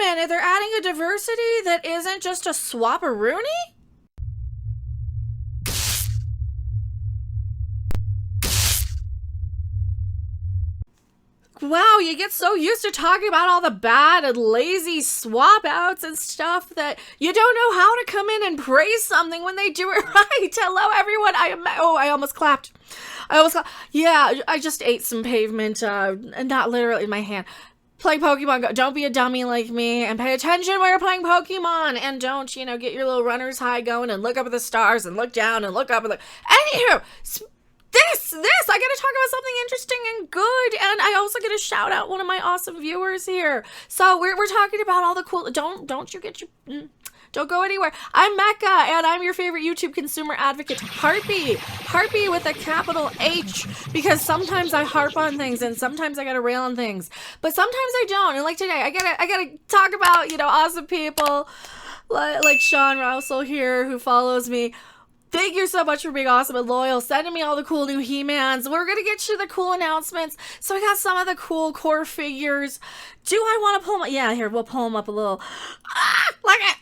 minute, they're adding a diversity that isn't just a swap-a-rooney? Wow, you get so used to talking about all the bad and lazy swap outs and stuff that you don't know how to come in and praise something when they do it right. Hello, everyone. I almost clapped. Yeah, I just ate some pavement, not literally in my hand. Playing Pokemon Go. Don't be a dummy like me and pay attention when you're playing Pokemon, and don't, get your little runner's high going and look up at the stars and look down and look up and look. Anywho, I gotta talk about something interesting and good, and I also get to shout out one of my awesome viewers here. So we're talking about all the cool, don't go anywhere. I'm Mecca, and I'm your favorite YouTube consumer advocate, Harpy with a capital H, because sometimes I harp on things, and sometimes I gotta rail on things, but sometimes I don't, and like today, I gotta talk about, awesome people, like Sean Russell here, who follows me. Thank you so much for being awesome and loyal, sending me all the cool new He-Mans. We're going to get you the cool announcements. So we got some of the cool core figures. Do I want to pull them up? Yeah, here, we'll pull them up a little. Look it.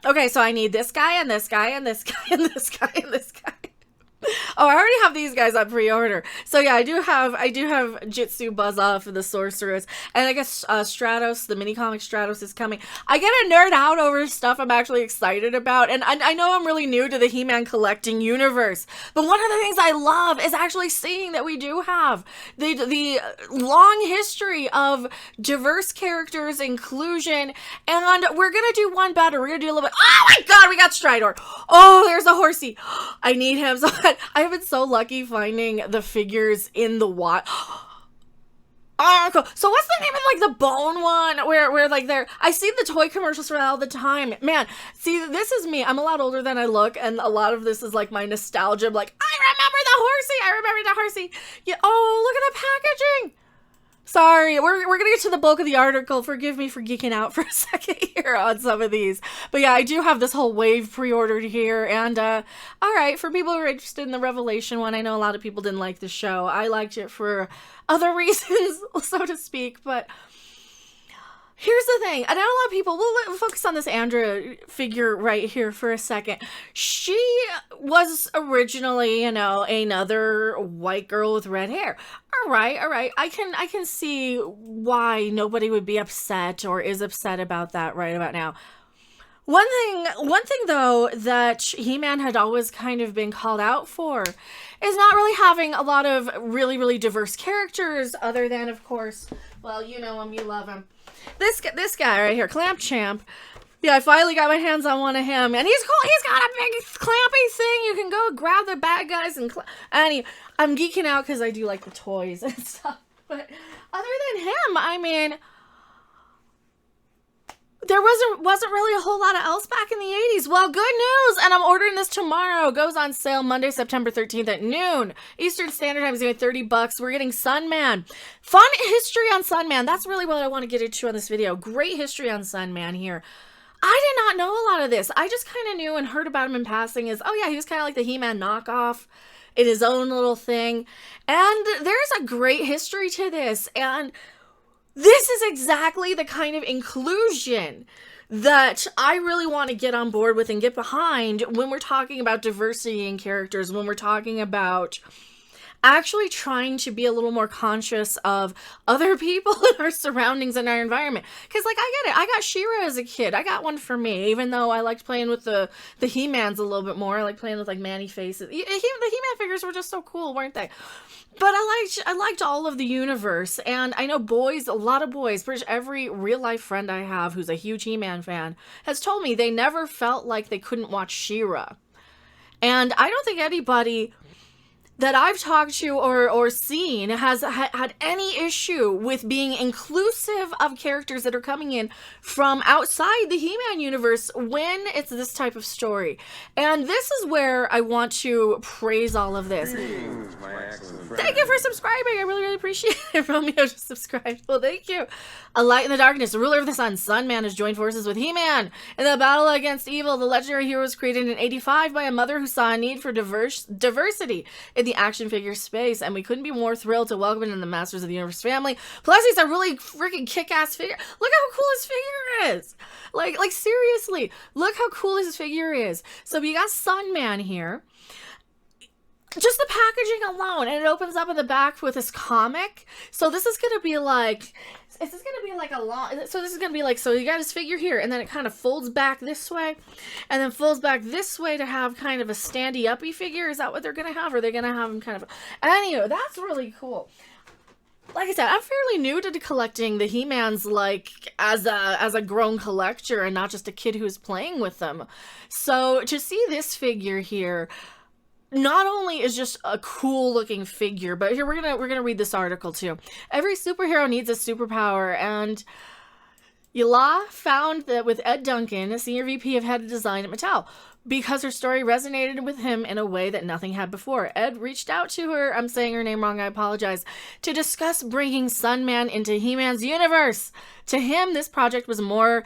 Okay, so I need this guy and this guy and this guy and this guy and this guy. Oh, I already have these guys on pre-order. So yeah, I do have Jitsu Buzz Off and the Sorceress, and I guess Stratos, the mini comic Stratos, is coming. I get a nerd out over stuff I'm actually excited about, and I know I'm really new to the He-Man collecting universe, but one of the things I love is actually seeing that we do have the long history of diverse characters, inclusion, and we're gonna do one better. We're gonna do a little bit. Oh my God, we got Stridor. Oh, there's a horsey. I need him so bad. I have been so lucky finding the figures in the Oh, cool. So what's the name of like the bone one where like I see the toy commercials for that all the time. Man, see, this is me. I'm a lot older than I look, and a lot of this is like my nostalgia. I'm like, I remember the horsey. Yeah. Oh, look at the packaging. Sorry, we're gonna get to the bulk of the article. Forgive me for geeking out for a second here on some of these. But yeah, I do have this whole wave pre-ordered here. And alright, for people who are interested in the Revelation one, I know a lot of people didn't like the show. I liked it for other reasons, so to speak. But here's the thing. I know a lot of people, we'll focus on this Andrea figure right here for a second. She was originally, another white girl with red hair. All right. I can see why nobody would be upset or is upset about that right about now. One thing though that He-Man had always kind of been called out for is not really having a lot of really, really diverse characters, other than, of course, well, you know him, you love him. This guy right here, Clamp Champ. Yeah, I finally got my hands on one of him, and he's cool. He's got a big clampy thing. You can go grab the bad guys and I'm geeking out because I do like the toys and stuff. But other than him, I mean, there wasn't really a whole lot of else back in the 80s. Well, good news, and I'm ordering this tomorrow. Goes on sale Monday, September 13th at noon. Eastern Standard Time is going to be $30. We're getting Sunman. Fun history on Sunman. That's really what I want to get into on this video. Great history on Sunman here. I did not know a lot of this. I just kind of knew and heard about him in passing as, oh yeah, he was kind of like the He-Man knockoff in his own little thing. And there's a great history to this, and this is exactly the kind of inclusion that I really want to get on board with and get behind when we're talking about diversity in characters, when we're talking about actually trying to be a little more conscious of other people in our surroundings and our environment. Because, like, I get it. I got She-Ra as a kid. I got one for me, even though I liked playing with the He-Mans a little bit more. I like playing with, like, Manny faces. The He-Man figures were just so cool, weren't they? But I liked all of the universe, and I know boys, a lot of boys, pretty much every real-life friend I have who's a huge He-Man fan has told me they never felt like they couldn't watch She-Ra. And I don't think anybody that I've talked to or seen has had any issue with being inclusive of characters that are coming in from outside the He-Man universe when it's this type of story. And this is where I want to praise all of this. Thank you for subscribing. I really, really appreciate it. Romeo just subscribed. Well, thank you. A light in the darkness, the ruler of the sun, Sunman, has joined forces with He-Man in the battle against evil. The legendary hero was created in '85 by a mother who saw a need for diversity in the action figure space, and we couldn't be more thrilled to welcome him in the Masters of the Universe family. Plus, he's a really freaking kick-ass figure. Look how cool his figure is. Like seriously, look how cool his figure is. So we got Sunman here. Just the packaging alone, and it opens up in the back with this comic. So this is gonna be like, so you got his figure here, and then it kind of folds back this way, and then folds back this way to have kind of a standy-uppy figure. Is that what they're gonna have? Or are they gonna have him kind of, anyway, that's really cool. Like I said, I'm fairly new to collecting the He-Mans, like, as a grown collector, and not just a kid who's playing with them. So to see this figure here, not only is just a cool looking figure, but here we're gonna read this article too. Every superhero needs a superpower, and Yala found that with Ed Duncan, a senior VP of head of design at Mattel, because her story resonated with him in a way that nothing had before. Ed reached out to her, I'm saying her name wrong, I apologize, to discuss bringing Sunman into He-Man's universe. To him, this project was more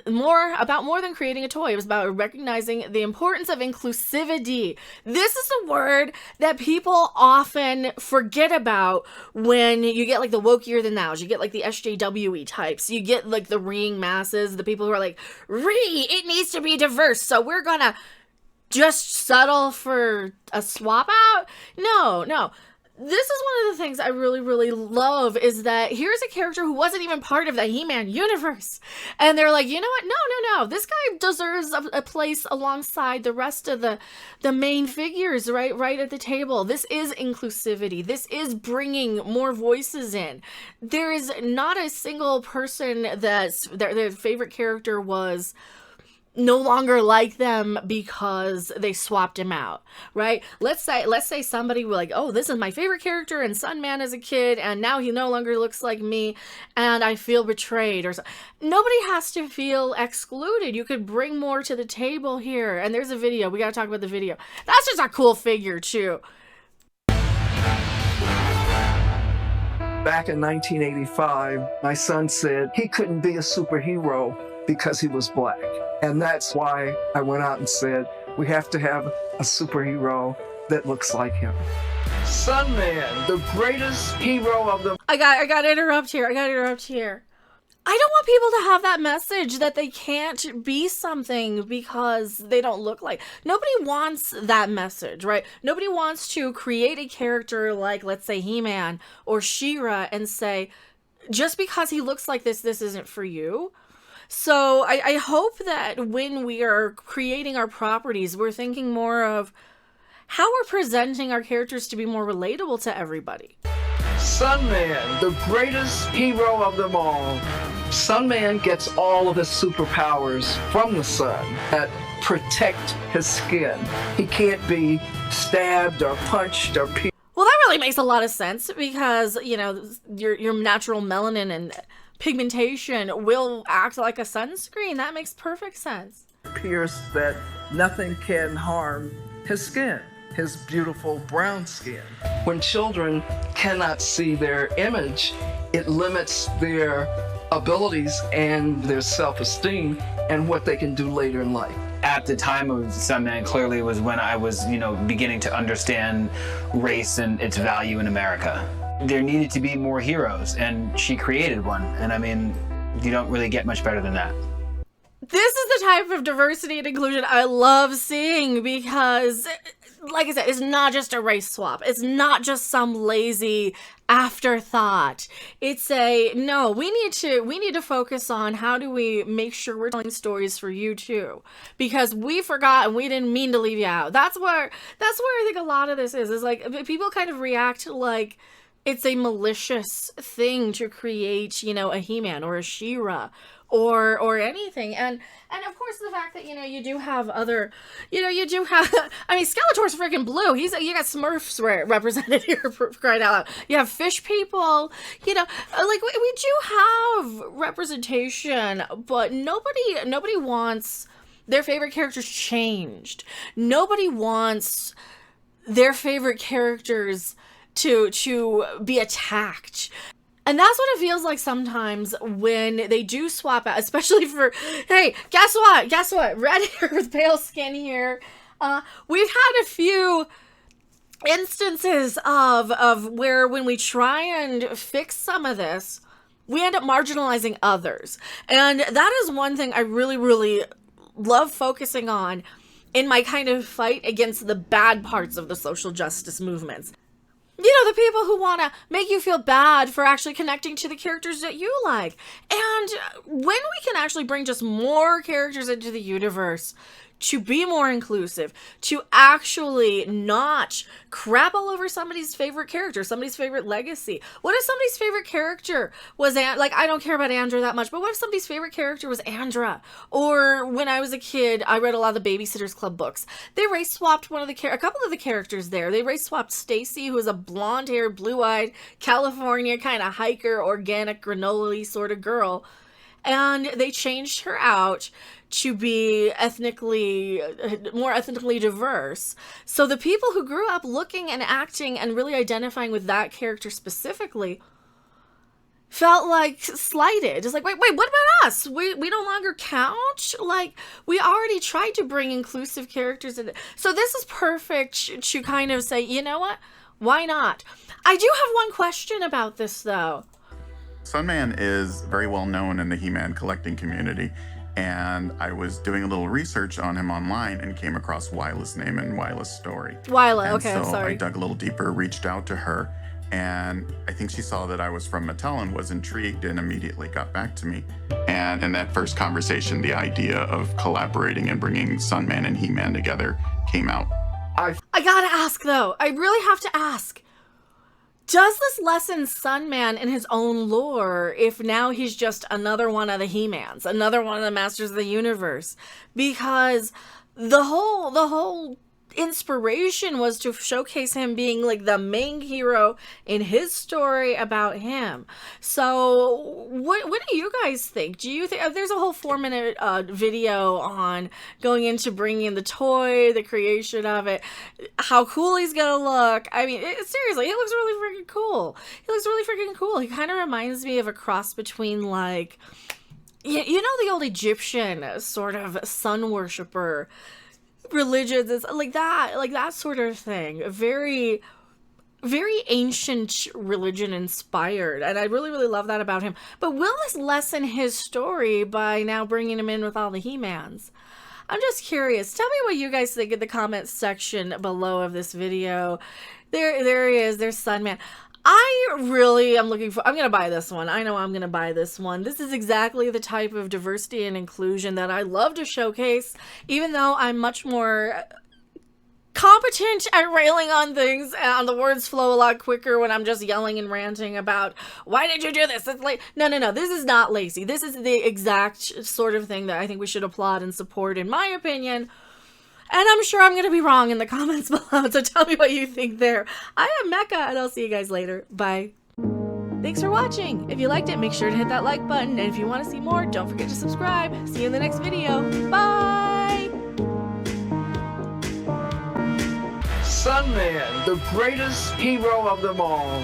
than creating a toy. It was about recognizing the importance of inclusivity. This is a word that people often forget about when you get like the wokier than thous. You get like the SJWE types. You get like the reeing masses, the people who are like, it needs to be diverse, so we're gonna just settle for a swap out? No. This is one of the things I really, really love, is that here's a character who wasn't even part of the He-Man universe. And they're like, you know what? No. This guy deserves a place alongside the rest of the main figures, right at the table. This is inclusivity. This is bringing more voices in. There is not a single person that's their favorite character was no longer like them because they swapped him out, right? Let's say somebody was like, oh, this is my favorite character and Sunman as a kid, and now he no longer looks like me, and I feel betrayed, or something. Nobody has to feel excluded. You could bring more to the table here. And there's a video. We gotta talk about the video. That's just a cool figure too. Back in 1985, my son said he couldn't be a superhero because he was black. And that's why I went out and said, we have to have a superhero that looks like him. Sunman, the greatest hero of them. I got to interrupt here. I don't want people to have that message that they can't be something because they don't look like. Nobody wants that message, right? Nobody wants to create a character like, let's say, He-Man or She-Ra and say, just because he looks like this isn't for you. So I hope that when we are creating our properties, we're thinking more of how we're presenting our characters to be more relatable to everybody. Sunman, the greatest hero of them all. Sunman gets all of his superpowers from the sun that protect his skin. He can't be stabbed or punched or pierced. Well, that really makes a lot of sense because, you know, your natural melanin and pigmentation will act like a sunscreen. That makes perfect sense. Pierce that nothing can harm his skin, his beautiful brown skin. When children cannot see their image, it limits their abilities and their self-esteem and what they can do later in life. At the time of Sunman clearly was when I was, beginning to understand race and its value in America. There needed to be more heroes, and she created one. And I mean, you don't really get much better than that. This is the type of diversity and inclusion I love seeing because, like I said, it's not just a race swap. It's not just some lazy afterthought. It's no, we need to focus on how do we make sure we're telling stories for you too, because we forgot and we didn't mean to leave you out. That's where I think a lot of this is like people kind of react like it's a malicious thing to create, a He-Man or a She-Ra or anything. And of course the fact that, you do have other, I mean, Skeletor's freaking blue. You got Smurfs represented here for crying out loud. You have fish people, like we do have representation, but nobody wants their favorite characters changed. Nobody wants their favorite characters to be attacked. And that's what it feels like sometimes when they do swap out, especially for, hey, guess what? Red hair with pale skin here. We've had a few instances of where when we try and fix some of this, we end up marginalizing others. And that is one thing I really, really love focusing on in my kind of fight against the bad parts of the social justice movements. You know, the people who want to make you feel bad for actually connecting to the characters that you like. And when we can actually bring just more characters into the universe to be more inclusive, to actually not crap all over somebody's favorite character, somebody's favorite legacy. What if somebody's favorite character was, like, I don't care about Andra that much, but what if somebody's favorite character was Andra? Or when I was a kid, I read a lot of the Babysitter's Club books. They race swapped a couple of the characters there. They race swapped Stacy, who was a blonde-haired, blue-eyed, California kind of hiker, organic, granola-y sort of girl. And they changed her out to be more ethnically diverse. So the people who grew up looking and acting and really identifying with that character specifically felt like slighted. It's like, wait, what about us? We no longer count? Like, we already tried to bring inclusive characters in. So this is perfect to kind of say, you know what? Why not? I do have one question about this, though. Sunman is very well known in the He-Man collecting community, and I was doing a little research on him online and came across Wyla's name and Wyla's story. Wyla, okay, I'm so sorry. I dug a little deeper, reached out to her, and I think she saw that I was from Mattel and was intrigued and immediately got back to me. And in that first conversation, the idea of collaborating and bringing Sunman and He-Man together came out. I gotta ask, though. I really have to ask. Does this lessen Sunman in his own lore if now he's just another one of the He-Mans, another one of the Masters of the Universe? Because the whole inspiration was to showcase him being like the main hero in his story about him. So what do you guys think? Do you think there's a whole 4-minute video on going into bringing in the toy, the creation of it, how cool he's gonna look? I mean, seriously, he looks really freaking cool. He kind of reminds me of a cross between, like, you know, the old Egyptian sort of sun worshiper religions, is like that sort of thing. Very, very ancient religion inspired, and I really, really love that about him. But will this lessen his story by now bringing him in with all the He-Mans? I'm just curious. Tell me what you guys think in the comments section below of this video. There he is. There's Sunman. I really am I'm going to buy this one. I know I'm going to buy this one. This is exactly the type of diversity and inclusion that I love to showcase, even though I'm much more competent at railing on things, and the words flow a lot quicker when I'm just yelling and ranting about, why did you do this? It's like, no, this is not lazy. This is the exact sort of thing that I think we should applaud and support, in my opinion. And I'm sure I'm going to be wrong in the comments below, so tell me what you think there. I am Mecca, and I'll see you guys later. Bye. Thanks for watching. If you liked it, make sure to hit that like button. And if you want to see more, don't forget to subscribe. See you in the next video. Bye! Sunman, the greatest hero of them all,